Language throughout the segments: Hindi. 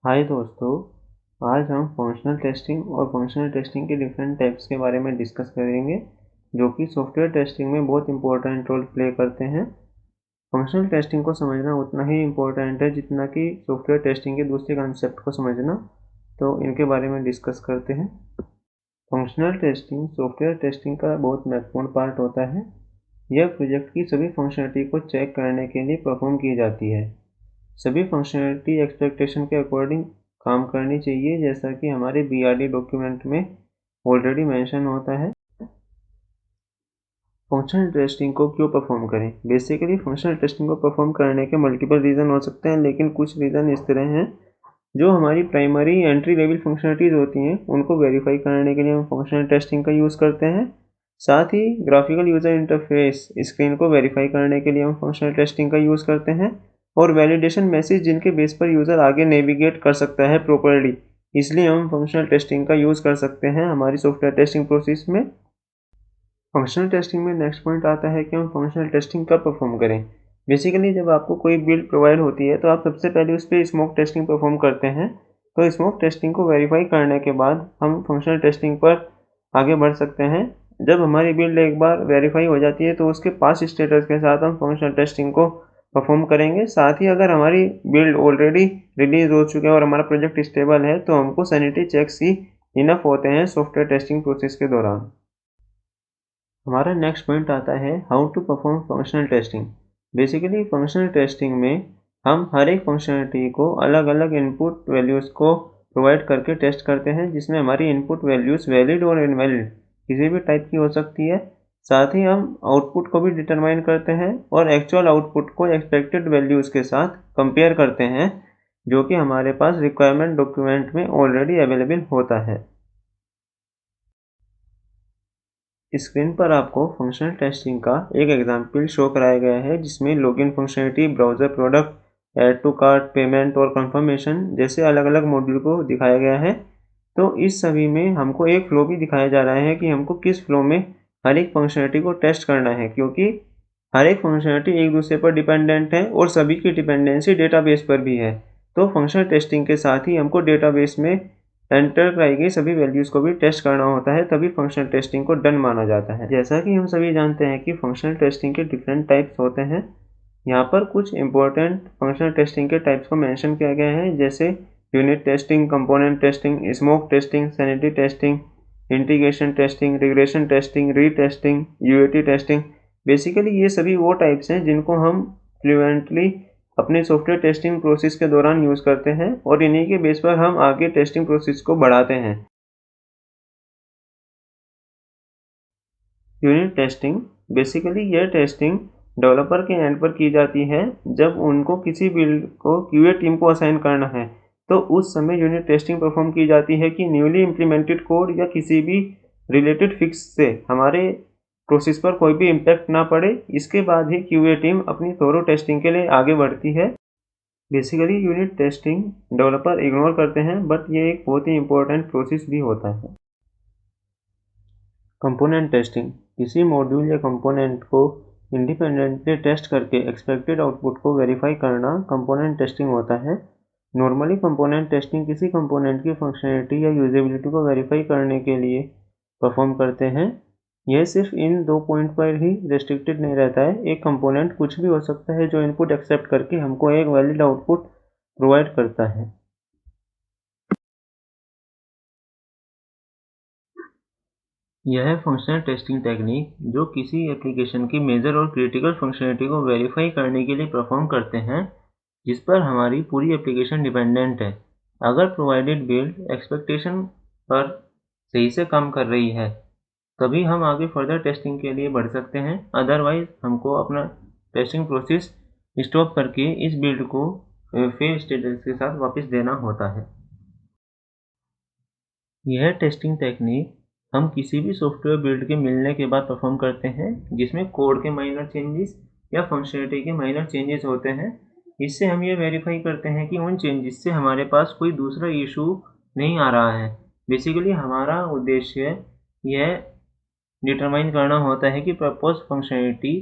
हाय दोस्तों, आज हम फंक्शनल टेस्टिंग और फंक्शनल टेस्टिंग के डिफरेंट टाइप्स के बारे में डिस्कस करेंगे जो कि सॉफ्टवेयर टेस्टिंग में बहुत इंपॉर्टेंट रोल प्ले करते हैं। फंक्शनल टेस्टिंग को समझना उतना ही इम्पोर्टेंट है जितना कि सॉफ्टवेयर टेस्टिंग के दूसरे कंसेप्ट को समझना। तो इनके बारे में डिस्कस करते हैं। फंक्शनल टेस्टिंग सॉफ्टवेयर टेस्टिंग का बहुत महत्वपूर्ण पार्ट होता है। यह प्रोजेक्ट की सभी फंक्शनलिटी को चेक करने के लिए परफॉर्म की जाती है। सभी फंक्शनलिटी एक्सपेक्टेशन के अकॉर्डिंग काम करनी चाहिए, जैसा कि हमारे BRD डॉक्यूमेंट में ऑलरेडी मेंशन होता है। फंक्शनल टेस्टिंग को क्यों परफॉर्म करें? बेसिकली फंक्शनल टेस्टिंग को परफॉर्म करने के मल्टीपल रीज़न हो सकते हैं, लेकिन कुछ रीज़न इस तरह हैं। जो हमारी प्राइमरी एंट्री लेवल फंक्शनलिटीज़ होती हैं उनको वेरीफाई करने के लिए हम फंक्शनल टेस्टिंग का यूज़ करते हैं। साथ ही ग्राफिकल यूज़र इंटरफेस स्क्रीन को वेरीफाई करने के लिए हम फंक्शनल टेस्टिंग का यूज़ करते हैं। और वैलिडेशन मैसेज जिनके बेस पर यूज़र आगे नेविगेट कर सकता है प्रॉपर्ली, इसलिए हम फंक्शनल टेस्टिंग का यूज़ कर सकते हैं हमारी सॉफ्टवेयर टेस्टिंग प्रोसेस में। फंक्शनल टेस्टिंग में नेक्स्ट पॉइंट आता है कि हम फंक्शनल टेस्टिंग कब परफॉर्म करें। बेसिकली जब आपको कोई बिल्ड प्रोवाइड होती है तो आप सबसे पहले उस पर स्मोक टेस्टिंग परफॉर्म करते हैं। तो स्मोक टेस्टिंग को वेरीफाई करने के बाद हम फंक्शनल टेस्टिंग पर आगे बढ़ सकते हैं। जब हमारी बिल्ड एक बार वेरीफाई हो जाती है तो उसके पास स्टेटस के साथ हम फंक्शनल टेस्टिंग को परफॉर्म करेंगे। साथ ही अगर हमारी बिल्ड ऑलरेडी रिलीज हो चुके हैं और हमारा प्रोजेक्ट स्टेबल है तो हमको सैनिटी चेक्स ही इनफ होते हैं सॉफ्टवेयर टेस्टिंग प्रोसेस के दौरान। हमारा नेक्स्ट पॉइंट आता है how to perform functional testing. Basically functional testing में हम हर एक फंक्शनलिटी को अलग अलग इनपुट वैल्यूज़ को प्रोवाइड करके टेस्ट करते हैं, जिसमें हमारी इनपुट वैल्यूज़ वैलिड और इनवैलिड किसी भी टाइप की हो सकती है। साथ ही हम आउटपुट को भी डिटरमाइन करते हैं और एक्चुअल आउटपुट को एक्सपेक्टेड वैल्यूज़ के साथ कंपेयर करते हैं, जो कि हमारे पास रिक्वायरमेंट डॉक्यूमेंट में ऑलरेडी अवेलेबल होता है। स्क्रीन पर आपको फंक्शनल टेस्टिंग का एक एग्जाम्पल शो कराया गया है, जिसमें login functionality, browser product, add to cart, payment और कंफर्मेशन जैसे अलग अलग मॉड्यूल को दिखाया गया है। तो इस सभी में हमको एक फ्लो भी दिखाया जा रहा है कि हमको किस फ्लो में हर एक फंक्शनलिटी को टेस्ट करना है, क्योंकि हर एक फंक्शनलिटी एक दूसरे पर डिपेंडेंट है और सभी की डिपेंडेंसी डेटाबेस पर भी है। तो फंक्शनल टेस्टिंग के साथ ही हमको डेटाबेस में एंटर कराई गई सभी वैल्यूज़ को भी टेस्ट करना होता है, तभी फंक्शनल टेस्टिंग को डन माना जाता है। जैसा कि हम सभी जानते हैं कि फंक्शनल टेस्टिंग के डिफरेंट टाइप्स होते हैं। यहाँ पर कुछ इंपॉर्टेंट फंक्शनल टेस्टिंग के टाइप्स को मेंशन किया गया है, जैसे unit testing, component testing, smoke testing, sanity testing, integration testing, regression testing, retesting, UAT testing. Basically ये सभी वो टाइप्स हैं जिनको हम फ्लुएंटली अपने सॉफ्टवेयर टेस्टिंग प्रोसेस के दौरान यूज़ करते हैं और इन्हीं के बेस पर हम आगे टेस्टिंग प्रोसेस को बढ़ाते हैं। यूनिट टेस्टिंग बेसिकली यह टेस्टिंग डेवलपर के एंड पर की जाती है जब उनको किसी बिल्ड को क्यूए टीम को असाइन करना है। तो उस समय यूनिट टेस्टिंग परफॉर्म की जाती है कि न्यूली इम्प्लीमेंटेड कोड या किसी भी रिलेटेड फिक्स से हमारे प्रोसेस पर कोई भी इम्पैक्ट ना पड़े। इसके बाद ही क्यूए टीम अपनी थोरो टेस्टिंग के लिए आगे बढ़ती है। Basically unit testing developer ignore करते हैं, बट ये एक बहुत ही इंपॉर्टेंट प्रोसेस भी होता है। कंपोनेंट टेस्टिंग किसी मॉड्यूल या कंपोनेंट को इंडिपेंडेंटली टेस्ट करके एक्सपेक्टेड आउटपुट को वेरीफाई करना कंपोनेंट टेस्टिंग होता है। नॉर्मली कंपोनेंट टेस्टिंग किसी कंपोनेंट की फंक्शनलिटी या यूजेबिलिटी को वेरीफाई करने के लिए परफॉर्म करते हैं। यह सिर्फ इन 2 पॉइंट पर ही रेस्ट्रिक्टेड नहीं रहता है। एक कंपोनेंट कुछ भी हो सकता है जो इनपुट एक्सेप्ट करके हमको एक वैलिड आउटपुट प्रोवाइड करता है। यह फंक्शनल टेस्टिंग टेक्निक जो किसी एप्लीकेशन की मेजर और क्रिटिकल फंक्शनलिटी को वेरीफाई करने के लिए परफॉर्म करते हैं, जिस पर हमारी पूरी एप्लीकेशन डिपेंडेंट है। अगर प्रोवाइडेड बिल्ड एक्सपेक्टेशन पर सही से काम कर रही है तभी हम आगे फर्दर टेस्टिंग के लिए बढ़ सकते हैं, अदरवाइज हमको अपना टेस्टिंग प्रोसेस स्टॉप करके इस बिल्ड को फेल स्टेटस के साथ वापस देना होता है। यह टेस्टिंग टेक्निक हम किसी भी सॉफ्टवेयर बिल्ड के मिलने के बाद परफॉर्म करते हैं, जिसमें कोड के माइनर चेंजेस या फंक्शनलिटी के माइनर चेंजेस होते हैं। इससे हम ये वेरीफाई करते हैं कि उन चेंजेस से हमारे पास कोई दूसरा इशू नहीं आ रहा है। बेसिकली हमारा उद्देश्य यह डिटरमाइन करना होता है कि प्रपोज फंक्शनलिटी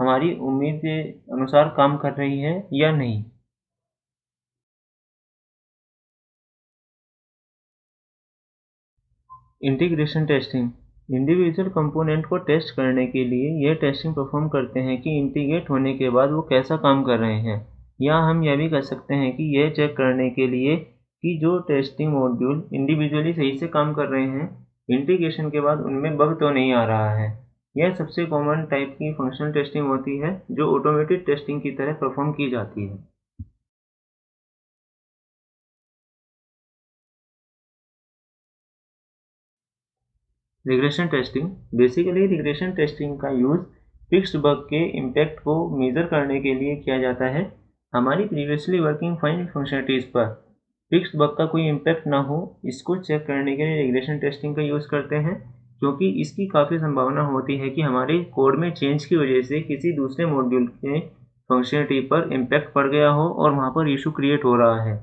हमारी उम्मीद के अनुसार काम कर रही है या नहीं। इंटीग्रेशन टेस्टिंग इंडिविजुअल कंपोनेंट को टेस्ट करने के लिए यह टेस्टिंग परफॉर्म करते हैं कि इंटीग्रेट होने के बाद वो कैसा काम कर रहे हैं, या हम यह भी कर सकते हैं कि यह चेक करने के लिए कि जो टेस्टिंग मॉड्यूल इंडिविजुअली सही से काम कर रहे हैं, इंटीग्रेशन के बाद उनमें बग तो नहीं आ रहा है। यह सबसे कॉमन टाइप की फंक्शनल टेस्टिंग होती है जो ऑटोमेटेड टेस्टिंग की तरह परफॉर्म की जाती है। Regression testing basically regression testing का यूज़ फिक्स्ड बग के इम्पैक्ट को मेज़र करने के लिए किया जाता है। हमारी प्रीवियसली वर्किंग फाइन फंक्शनलिटीज़ पर फिक्स्ड बग का कोई इम्पैक्ट ना हो, इसको चेक करने के लिए रिग्रेशन टेस्टिंग का यूज़ करते हैं, क्योंकि इसकी काफ़ी संभावना होती है कि हमारे कोड में चेंज की वजह से किसी दूसरे मॉड्यूल के फंक्शनलिटी पर इम्पैक्ट पड़ गया हो और वहाँ पर इशू क्रिएट हो रहा है।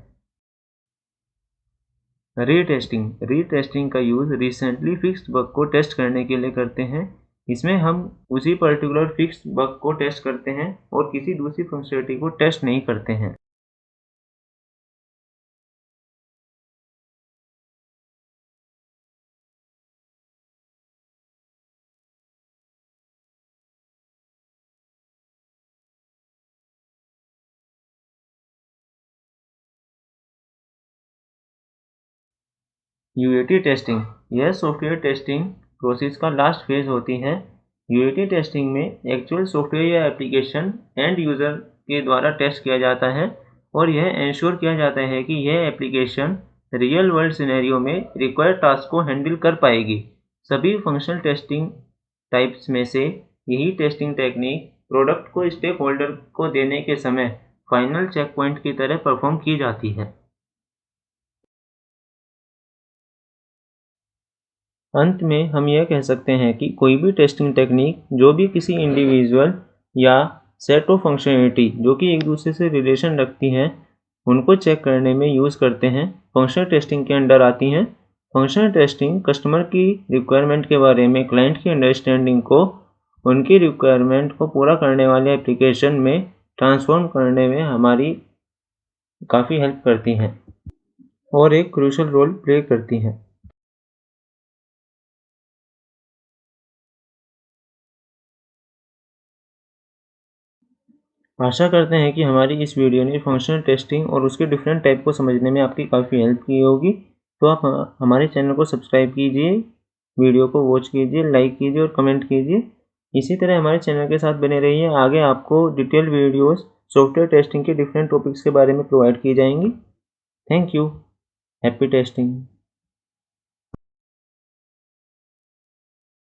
रीटेस्टिंग का यूज़ रिसेंटली फिक्स्ड बग को टेस्ट करने के लिए करते हैं। इसमें हम उसी पर्टिकुलर फिक्स्ड बग को टेस्ट करते हैं और किसी दूसरी फंक्शनलिटी को टेस्ट नहीं करते हैं। यूएटी टेस्टिंग यह सॉफ्टवेयर टेस्टिंग प्रोसेस का लास्ट फेज होती है। यूएटी टेस्टिंग में एक्चुअल सॉफ्टवेयर या एप्लीकेशन एंड यूज़र के द्वारा टेस्ट किया जाता है और यह इंश्योर किया जाता है कि यह एप्लीकेशन रियल वर्ल्ड सिनेरियो में रिक्वायर्ड टास्क को हैंडल कर पाएगी। सभी फंक्शनल टेस्टिंग टाइप्स में से यही टेस्टिंग टेक्निक प्रोडक्ट को स्टेक होल्डर को देने के समय फाइनल चेक पॉइंट की तरह परफॉर्म की जाती है। अंत में हम यह कह सकते हैं कि कोई भी टेस्टिंग टेक्निक जो भी किसी इंडिविजुअल या सेट ऑफ फंक्शनलिटी जो कि एक दूसरे से रिलेशन रखती हैं, उनको चेक करने में यूज़ करते हैं, फंक्शनल टेस्टिंग के अंडर आती हैं। फंक्शनल टेस्टिंग कस्टमर की रिक्वायरमेंट के बारे में क्लाइंट की अंडरस्टैंडिंग को उनकी रिक्वायरमेंट को पूरा करने वाले एप्लीकेशन में ट्रांसफॉर्म करने में हमारी काफ़ी हेल्प करती हैं और एक क्रूशियल रोल प्ले करती हैं। आशा करते हैं कि हमारी इस वीडियो ने फंक्शनल टेस्टिंग और उसके डिफरेंट टाइप को समझने में आपकी काफ़ी हेल्प की होगी। तो आप हमारे चैनल को सब्सक्राइब कीजिए, वीडियो को वॉच कीजिए, लाइक कीजिए और कमेंट कीजिए। इसी तरह हमारे चैनल के साथ बने रहिए। आगे आपको डिटेल वीडियोस सॉफ्टवेयर टेस्टिंग के डिफरेंट टॉपिक्स के बारे में प्रोवाइड की जाएंगी। Thank you. Happy testing.